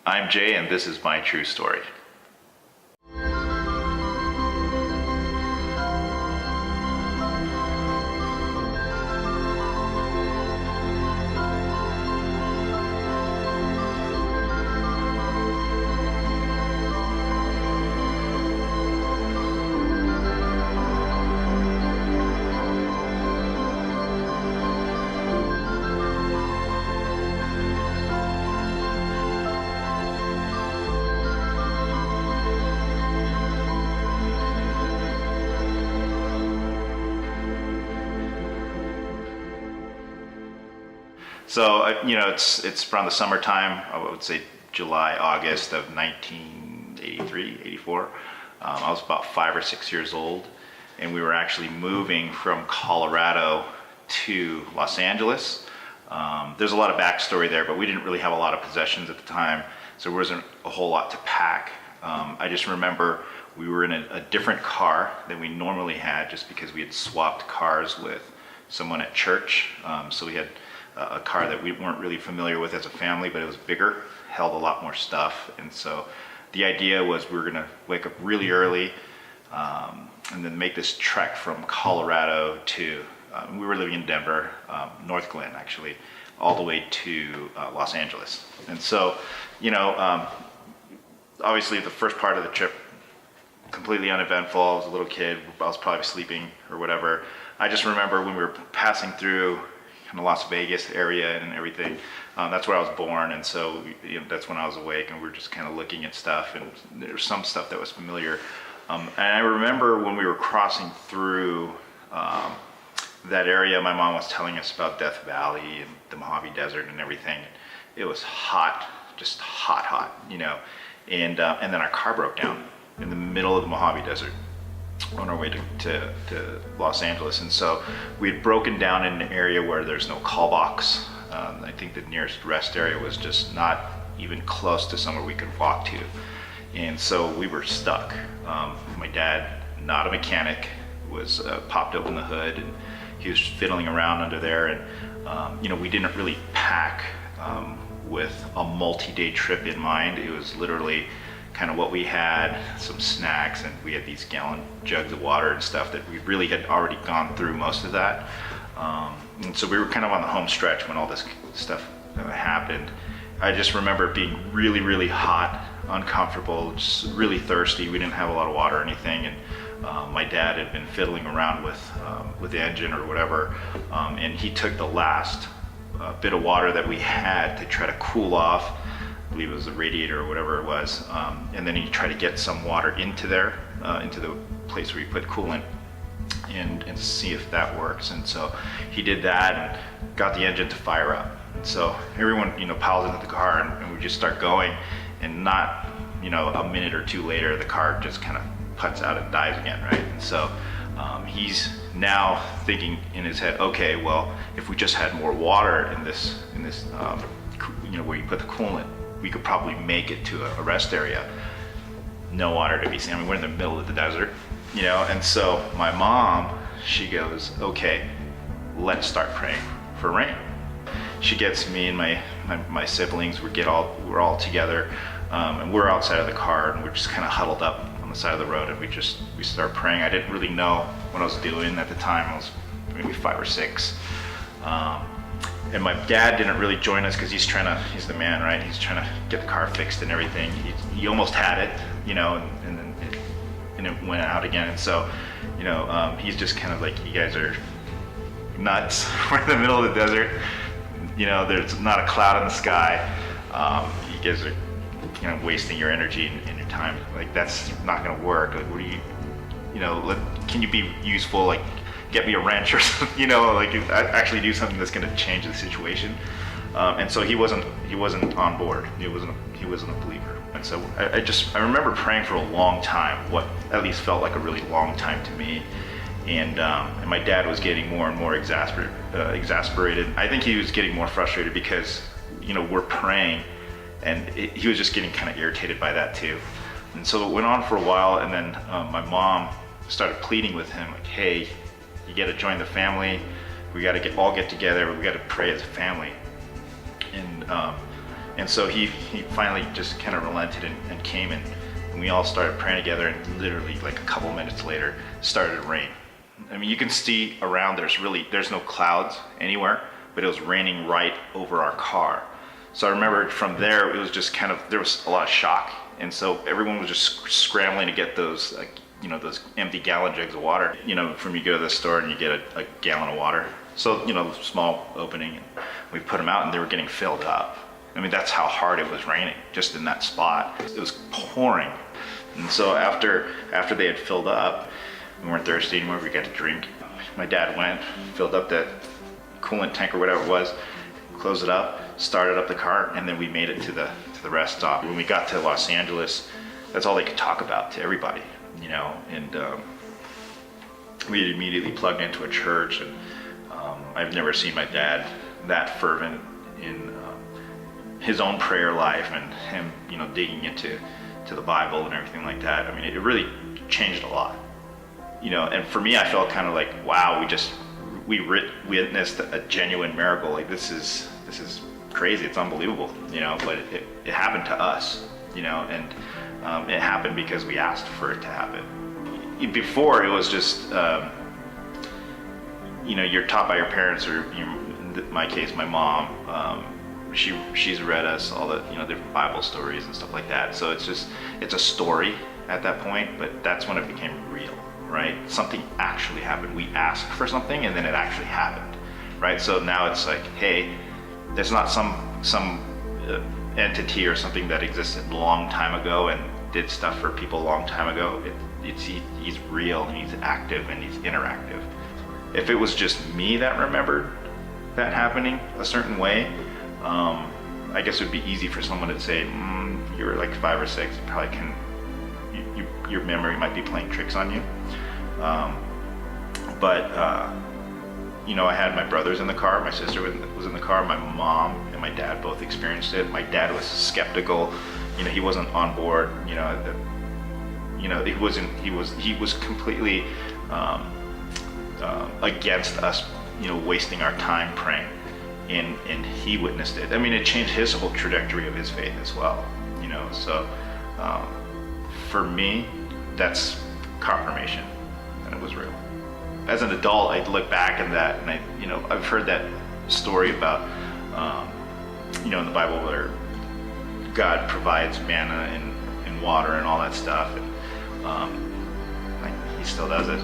I'm Jay, and this is my true story. So, it's around the summertime, I would say July, August of 1983, 84. I was about 5 or 6 years old, and we were actually moving from Colorado to Los Angeles. There's a lot of backstory there, but we didn't really have a lot of possessions at the time, so there wasn't a whole lot to pack. I just remember we were in a different car than we normally had, just because we had swapped cars with someone at church. So we had a car that we weren't really familiar with as a family, but it was bigger, held a lot more stuff. And so the idea was we were gonna wake up really early and then make this trek from Colorado to, we were living in Denver, North Glen actually, all the way to Los Angeles. And so, obviously the first part of the trip, completely uneventful. I was a little kid, I was probably sleeping or whatever. I just remember when we were passing through in the Las Vegas area and everything. That's where I was born, and so that's when I was awake, and we were just kind of looking at stuff, and there was some stuff that was familiar. And I remember when we were crossing through that area, my mom was telling us about Death Valley and the Mojave Desert and everything. It was hot, just hot, and then our car broke down in the middle of the Mojave Desert on our way to Los Angeles. And so we had broken down in an area where there's no call box. I think the nearest rest area was just not even close to somewhere we could walk to. And so we were stuck. My dad, not a mechanic, was popped open the hood, and he was fiddling around under there. And we didn't really pack with a multi-day trip in mind. It was literally kind of what we had, some snacks, and we had these gallon jugs of water and stuff that we really had already gone through most of that. And so we were kind of on the home stretch when all this stuff happened. I just remember being really, really hot, uncomfortable, just really thirsty. We didn't have a lot of water or anything, and my dad had been fiddling around with the engine or whatever, and he took the last bit of water that we had to try to cool off. I believe it was the radiator or whatever it was, and then he tried to get some water into there, into the place where you put coolant, and see if that works. And so he did that and got the engine to fire up. And so everyone, piles into the car, and we just start going, and not, a minute or two later, the car just kind of puts out and dies again, right? And so he's now thinking in his head, okay, well, if we just had more water in this, where you put the coolant, we could probably make it to a rest area. No water to be seen. I mean, we're in the middle of the desert, and so my mom, she goes, okay, let's start praying for rain. She gets me and my siblings, we're all together, and we're outside of the car, and we're just kind of huddled up on the side of the road, and we start praying. I didn't really know what I was doing at the time. I was maybe 5 or 6. And my dad didn't really join us because he's the man, right? He's trying to get the car fixed and everything. He almost had it, and then it went out again. And so, he's just kind of like, you guys are nuts. We're in the middle of the desert. There's not a cloud in the sky. You guys are, wasting your energy and your time. Like, that's not gonna work. Like, what do you, can you be useful? Like, get me a wrench or something, actually do something that's gonna change the situation. And so he wasn't on board. He wasn't a believer. And so I remember praying for a long time, what at least felt like a really long time to me. And my dad was getting more and more exasperated. I think he was getting more frustrated because, we're praying, and he was just getting kind of irritated by that too. And so it went on for a while, and then my mom started pleading with him, like, hey, you got to join the family. We got to all get together. We got to pray as a family. And And so he finally just kind of relented and came in, and we all started praying together, and literally like a couple minutes later started to rain. I mean, you can see around, there's no clouds anywhere, but it was raining right over our car. So I remember from there, it was just kind of, there was a lot of shock. And so everyone was just scrambling to get those, those empty gallon jugs of water. From you go to the store and you get a gallon of water. So, small opening, and we put them out and they were getting filled up. I mean, that's how hard it was raining just in that spot. It was pouring. And so after they had filled up, we weren't thirsty anymore, we got to drink. My dad went, filled up that coolant tank or whatever it was, closed it up, started up the car, and then we made it to the rest stop. When we got to Los Angeles, that's all they could talk about to everybody, and we had immediately plugged into a church, and I've never seen my dad that fervent in his own prayer life, and him, digging into the Bible and everything like that. I mean, it really changed a lot, and for me, I felt kind of like, wow, we witnessed a genuine miracle. Like, this is crazy, it's unbelievable, but it happened to us, and it happened because we asked for it to happen. Before, it was just, you're taught by your parents, or in my case, my mom, she's read us all the, different Bible stories and stuff like that. So it's a story at that point, but that's when it became real, right? Something actually happened. We asked for something and then it actually happened, right? So now it's like, hey, there's not some entity or something that existed a long time ago and did stuff for people a long time ago. He's real, and he's active, and he's interactive. If it was just me that remembered that happening a certain way, I guess it would be easy for someone to say, you were like 5 or 6, you probably your memory might be playing tricks on you. But I had my brothers in the car, my sister was in the car, my mom and my dad both experienced it. My dad was skeptical, he wasn't on board, he was completely against us, wasting our time praying, and he witnessed it. I mean, it changed his whole trajectory of his faith as well, so for me, that's confirmation that it was real. As an adult, I look back at that, and I've heard that story about, in the Bible where God provides manna and water and all that stuff, and he still does it.